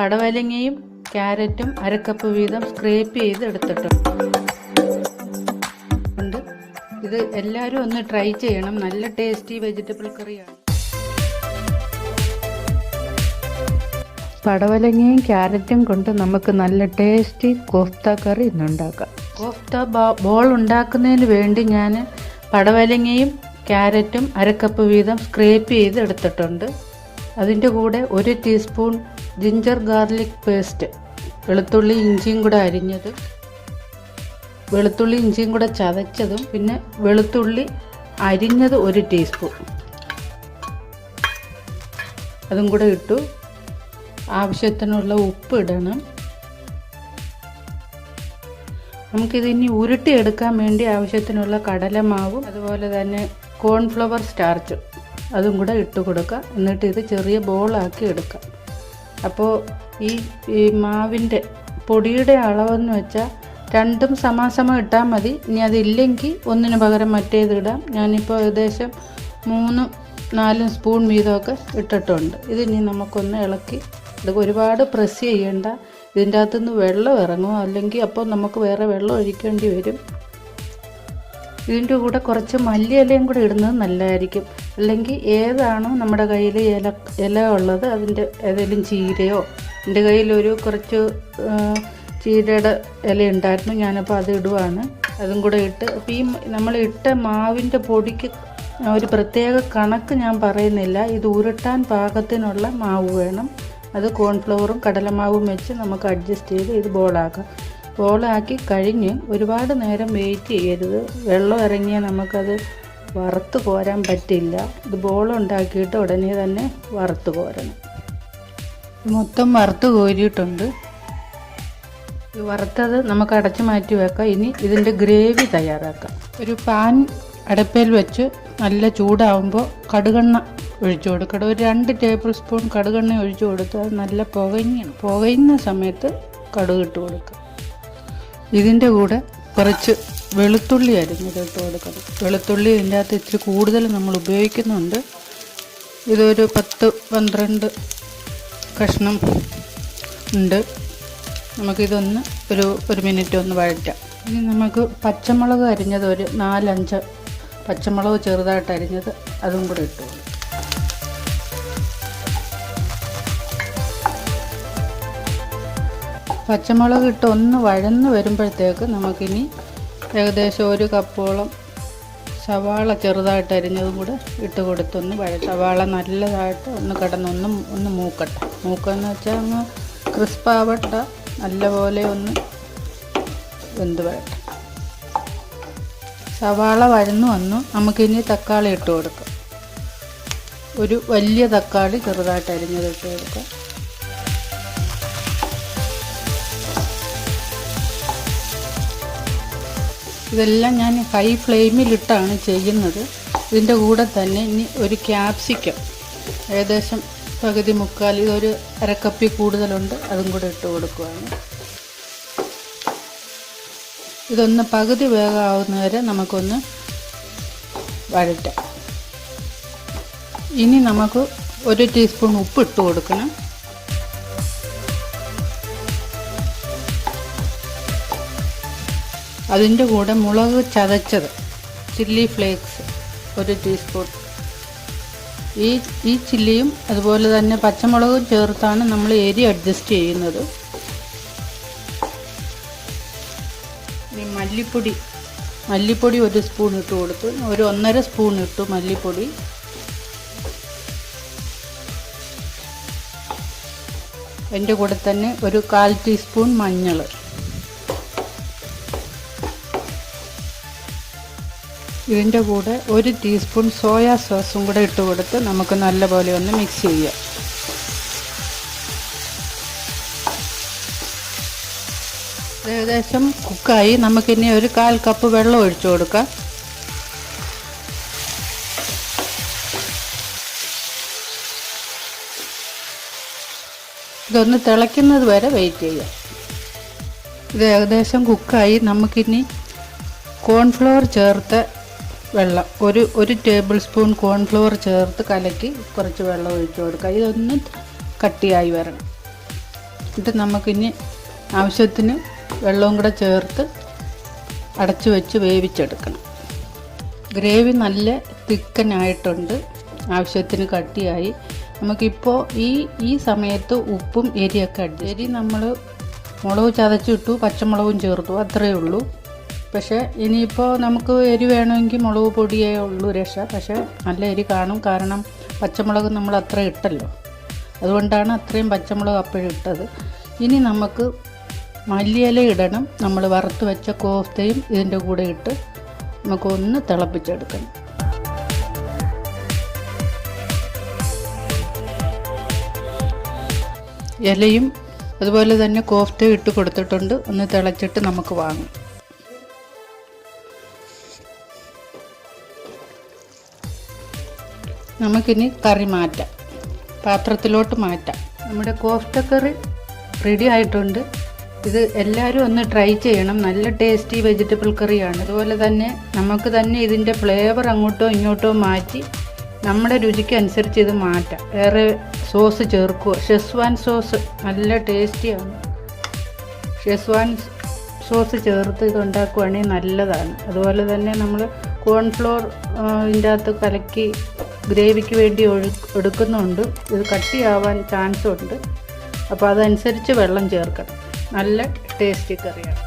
പടവലങ്ങയും ക്യാരറ്റും അരക്കപ്പ് വീതം സ്ക്രേപ്പ് ചെയ്ത് എടുത്തിട്ടുണ്ട്. ഇത് എല്ലാവരും ഒന്ന് ട്രൈ ചെയ്യണം. നല്ല ടേസ്റ്റി വെജിറ്റബിൾ കറിയാണ്. പടവലങ്ങയും ക്യാരറ്റും കൊണ്ട് നമുക്ക് നല്ല ടേസ്റ്റി കോഫ്ത കറി ഇന്നുണ്ടാക്കാം. കോഫ്ത ബോൾ ഉണ്ടാക്കുന്നതിന് വേണ്ടി ഞാൻ പടവലങ്ങയും ക്യാരറ്റും അരക്കപ്പ് വീതം സ്ക്രേപ്പ് ചെയ്ത് എടുത്തിട്ടുണ്ട്. അതിൻ്റെ കൂടെ 1 ടീസ്പൂൺ ജിഞ്ചർ ഗാർലിക് പേസ്റ്റ്, വെളുത്തുള്ളി ഇഞ്ചിയും കൂടെ അരിഞ്ഞത്, വെളുത്തുള്ളി ഇഞ്ചിയും കൂടെ ചതച്ചതും, പിന്നെ വെളുത്തുള്ളി അരിഞ്ഞത് 1 ടീസ്പൂൺ, അതും കൂടെ ഇട്ടു. ആവശ്യത്തിനുള്ള ഉപ്പ് ഇടണം. നമുക്കിതിനി ഉരുട്ടിയെടുക്കാൻ വേണ്ടി ആവശ്യത്തിനുള്ള കടലമാവും അതുപോലെ തന്നെ കോൺഫ്ലവർ സ്റ്റാർച്ചും അതും കൂടെ ഇട്ട് കൊടുക്കുക. എന്നിട്ട് ഇത് ചെറിയ ബോളാക്കി എടുക്കാം. അപ്പോൾ ഈ മാവിൻ്റെ പൊടിയുടെ അളവെന്ന് വെച്ചാൽ രണ്ടും സമാസമം ഇട്ടാൽ മതി. ഇനി അതില്ലെങ്കിൽ ഒന്നിന് പകരം മറ്റേതിടാം. ഞാനിപ്പോൾ ഏകദേശം 3-4 സ്പൂൺ വീതമൊക്കെ ഇട്ടിട്ടുണ്ട്. ഇതിനി നമുക്കൊന്ന് ഇളക്കി എടുക്കുക. ഒരുപാട് പ്രസ് ചെയ്യേണ്ട. ഇതിൻ്റെ അകത്തുനിന്ന് വെള്ളം ഇറങ്ങും, അല്ലെങ്കിൽ അപ്പോൾ നമുക്ക് വേറെ വെള്ളം ഒഴിക്കേണ്ടി വരും. ഇതിൻ്റെ കൂടെ കുറച്ച് മല്ലിയിലയും കൂടെ ഇടുന്നത് നല്ലതായിരിക്കും. അല്ലെങ്കിൽ ഏതാണോ നമ്മുടെ കയ്യിൽ ഇല ഉള്ളത്, അതിൻ്റെ ഏതെങ്കിലും ചീരയോ, എൻ്റെ കയ്യിലൊരു കുറച്ച് ചീരയുടെ ഇല ഉണ്ടായിരുന്നു, ഞാനപ്പോൾ അത് ഇടുവാണ്. അതും കൂടെ ഇട്ട് അപ്പോൾ ഈ നമ്മൾ ഇട്ട മാവിൻ്റെ പൊടിക്ക് ഒരു പ്രത്യേക കണക്ക് ഞാൻ പറയുന്നില്ല. ഇത് ഉരുട്ടാൻ പാകത്തിനുള്ള മാവ് വേണം. അത് കോൺഫ്ലവറും കടലമാവും വെച്ച് നമുക്ക് അഡ്ജസ്റ്റ് ചെയ്ത് ഇത് ബോളാക്കി കഴിഞ്ഞ് ഒരുപാട് നേരം വെയിറ്റ് ചെയ്യരുത്. വെള്ളം ഇറങ്ങിയാൽ നമുക്കത് വറുത്ത് കോരാൻ പറ്റില്ല. ഇത് ബോളുണ്ടാക്കിയിട്ട് ഉടനെ തന്നെ വറുത്ത് കോരണം. മൊത്തം വറുത്ത് കോരിയിട്ടുണ്ട്. ഈ വറുത്തത് നമുക്ക് അടച്ചു മാറ്റി വെക്കാം. ഇനി ഇതിൻ്റെ ഗ്രേവി തയ്യാറാക്കാം. ഒരു പാൻ അടുപ്പിൽ വെച്ച് നല്ല ചൂടാവുമ്പോൾ കടുകെണ്ണ ഒഴിച്ചു കൊടുക്കണം. ഒരു 2 ടേബിൾ സ്പൂൺ കടുകെണ്ണ ഒഴിച്ചു കൊടുത്ത് അത് നല്ല പുകയുന്ന സമയത്ത് കടുക് ഇട്ട് കൊടുക്കുക. ഇതിൻ്റെ കൂടെ കുറച്ച് വെളുത്തുള്ളി അരിഞ്ഞത് ഇട്ട് കൊടുക്കണം. വെളുത്തുള്ളി ഇതിൻ്റെ അകത്ത് ഇച്ചിരി കൂടുതൽ നമ്മൾ ഉപയോഗിക്കുന്നുണ്ട്. ഇതൊരു 10-12 കഷ്ണം ഉണ്ട്. നമുക്കിതൊന്ന് ഒരു മിനിറ്റ് ഒന്ന് വഴറ്റാം. ഇനി നമുക്ക് പച്ചമുളക് അരിഞ്ഞത് ഒരു 4-5 പച്ചമുളക് ചെറുതായിട്ട് അരിഞ്ഞത് അതും കൂടെ ഇട്ട് കൊടുക്കും. പച്ചമുളക് ഇട്ട് ഒന്ന് വഴന്ന് വരുമ്പോഴത്തേക്ക് നമുക്കിനി ഏകദേശം 1 കപ്പോളം സവാള ചെറുതായിട്ട് അരിഞ്ഞതും കൂടെ ഇട്ട് കൊടുത്തൊന്ന് സവാള നല്ലതായിട്ട് ഒന്ന് കിടന്ന് മൂക്കട്ടെ. മൂക്കെന്ന് വെച്ചാൽ ഒന്ന് ക്രിസ്പാവട്ട, നല്ലപോലെ ഒന്ന് വെന്ത് വരട്ടെ. സവാള വഴന്നു വന്നു. നമുക്കിനി തക്കാളി ഇട്ട് കൊടുക്കാം. ഒരു വലിയ തക്കാളി ചെറുതായിട്ട് അരിഞ്ഞത് ഇട്ട് കൊടുക്കാം. ഇതെല്ലാം ഞാൻ ഹൈ ഫ്ലെയിമിലിട്ടാണ് ചെയ്യുന്നത്. ഇതിൻ്റെ കൂടെ തന്നെ ഇനി ഒരു ക്യാപ്സിക്കം ഏകദേശം പകുതി മുക്കാൽ, ഇതൊരു അരക്കപ്പി കൂടുതലുണ്ട്, അതും കൂടെ ഇട്ട് കൊടുക്കുകയാണ്. ഇതൊന്ന് പകുതി വേഗമാവുന്നവരെ നമുക്കൊന്ന് വഴറ്റാം. ഇനി നമുക്ക് 1 ടീസ്പൂൺ ഉപ്പ് ഇട്ട് കൊടുക്കണം. അതിൻ്റെ കൂടെ മുളക് ചതച്ചത്, ചില്ലി ഫ്ലേക്സ് 1 ടീസ്പൂൺ. ഈ ചില്ലിയും അതുപോലെ തന്നെ പച്ചമുളകും ചേർത്താണ് നമ്മൾ എരി അഡ്ജസ്റ്റ് ചെയ്യുന്നത്. ഇനി മല്ലിപ്പൊടി 1 സ്പൂൺ ഇട്ട് കൊടുത്തു. ഒരു 1.5 സ്പൂൺ ഇട്ടു മല്ലിപ്പൊടി. അതിൻ്റെ കൂടെ തന്നെ ഒരു 1/4 ടീസ്പൂൺ മഞ്ഞൾ. ഇതിൻ്റെ കൂടെ 1 ടീസ്പൂൺ സോയ സോസും കൂടെ ഇട്ട് കൊടുത്ത് നമുക്ക് നല്ലപോലെ ഒന്ന് മിക്സ് ചെയ്യാം. ഏകദേശം കുക്കായി. നമുക്കിനി ഒരു 1/4 കപ്പ് വെള്ളം ഒഴിച്ചു കൊടുക്കാം. ഇതൊന്ന് തിളയ്ക്കുന്നത് വരെ വെയിറ്റ് ചെയ്യാം. ഇത് ഏകദേശം കുക്കായി. നമുക്കിനി കോൺഫ്ലവർ ചേർത്ത് വെള്ളം ഒരു ടേബിൾ സ്പൂൺ കോൺഫ്ലവർ ചേർത്ത് കലക്കി കുറച്ച് വെള്ളം ഒഴിച്ചു കൊടുക്കുക. ഇതൊന്ന് കട്ടിയായി വരണം. എന്നിട്ട് നമുക്കിനി ആവശ്യത്തിന് വെള്ളവും കൂടെ ചേർത്ത് അടച്ചു വെച്ച് വേവിച്ചെടുക്കണം. ഗ്രേവി നല്ല തിക്കനായിട്ടുണ്ട്, ആവശ്യത്തിന് കട്ടിയായി. നമുക്കിപ്പോൾ ഈ സമയത്ത് ഉപ്പും എരിയൊക്കെ എരി നമ്മൾ മുളക് ചതച്ചിട്ടു, പച്ചമുളകും ചേർത്തു, അത്രയേ ഉള്ളൂ. പക്ഷേ ഇനിയിപ്പോൾ നമുക്ക് എരി വേണമെങ്കിൽ മുളക് പൊടിയേ ഉള്ളൂ രക്ഷ. പക്ഷേ നല്ല എരി കാണും, കാരണം പച്ചമുളക് നമ്മൾ അത്ര ഇട്ടല്ലോ, അതുകൊണ്ടാണ് അത്രയും പച്ചമുളക് അപ്പോഴും ഇട്ടത്. ഇനി നമുക്ക് മല്ലിയില ഇടണം. നമ്മൾ വറുത്ത് വെച്ച കോഫ്തയും ഇതിൻ്റെ കൂടെ ഇട്ട് നമുക്കൊന്ന് തിളപ്പിച്ചെടുക്കണം. ഇലയും അതുപോലെ തന്നെ കോഫ്തയും ഇട്ട് കൊടുത്തിട്ടുണ്ട്. ഒന്ന് തിളച്ചിട്ട് നമുക്ക് വാങ്ങാം. നമുക്കിനി കറി മാറ്റാം, പാത്രത്തിലോട്ട് മാറ്റാം. നമ്മുടെ കോഫ്ത കറി റെഡി ആയിട്ടുണ്ട്. ഇത് എല്ലാവരും ഒന്ന് ട്രൈ ചെയ്യണം. നല്ല ടേസ്റ്റി വെജിറ്റബിൾ കറിയാണ്. അതുപോലെ തന്നെ നമുക്ക് തന്നെ ഇതിൻ്റെ ഫ്ലേവർ അങ്ങോട്ടോ ഇങ്ങോട്ടോ മാറ്റി നമ്മുടെ രുചിക്ക് അനുസരിച്ച് ഇത് മാറ്റാം. വേറെ സോസ് ചേർക്കുക. ഷെസ്വാൻ സോസ് നല്ല ടേസ്റ്റിയാണ്. ഷെസ്വാൻ സോസ് ചേർത്ത് ഇത് ഉണ്ടാക്കുകയാണെങ്കിൽ നല്ലതാണ്. അതുപോലെ തന്നെ നമ്മൾ കോൺഫ്ലോർ ഇതിൻ്റെ അകത്ത് കലക്കി ഗ്രേവിക്ക് വേണ്ടി എടുക്കുന്നുണ്ട്. ഇത് കട്ടിയാവാൻ ചാൻസ് ഉണ്ട്, അപ്പോൾ അതനുസരിച്ച് വെള്ളം ചേർക്കണം. നല്ല ടേസ്റ്റി കറിയാണ്.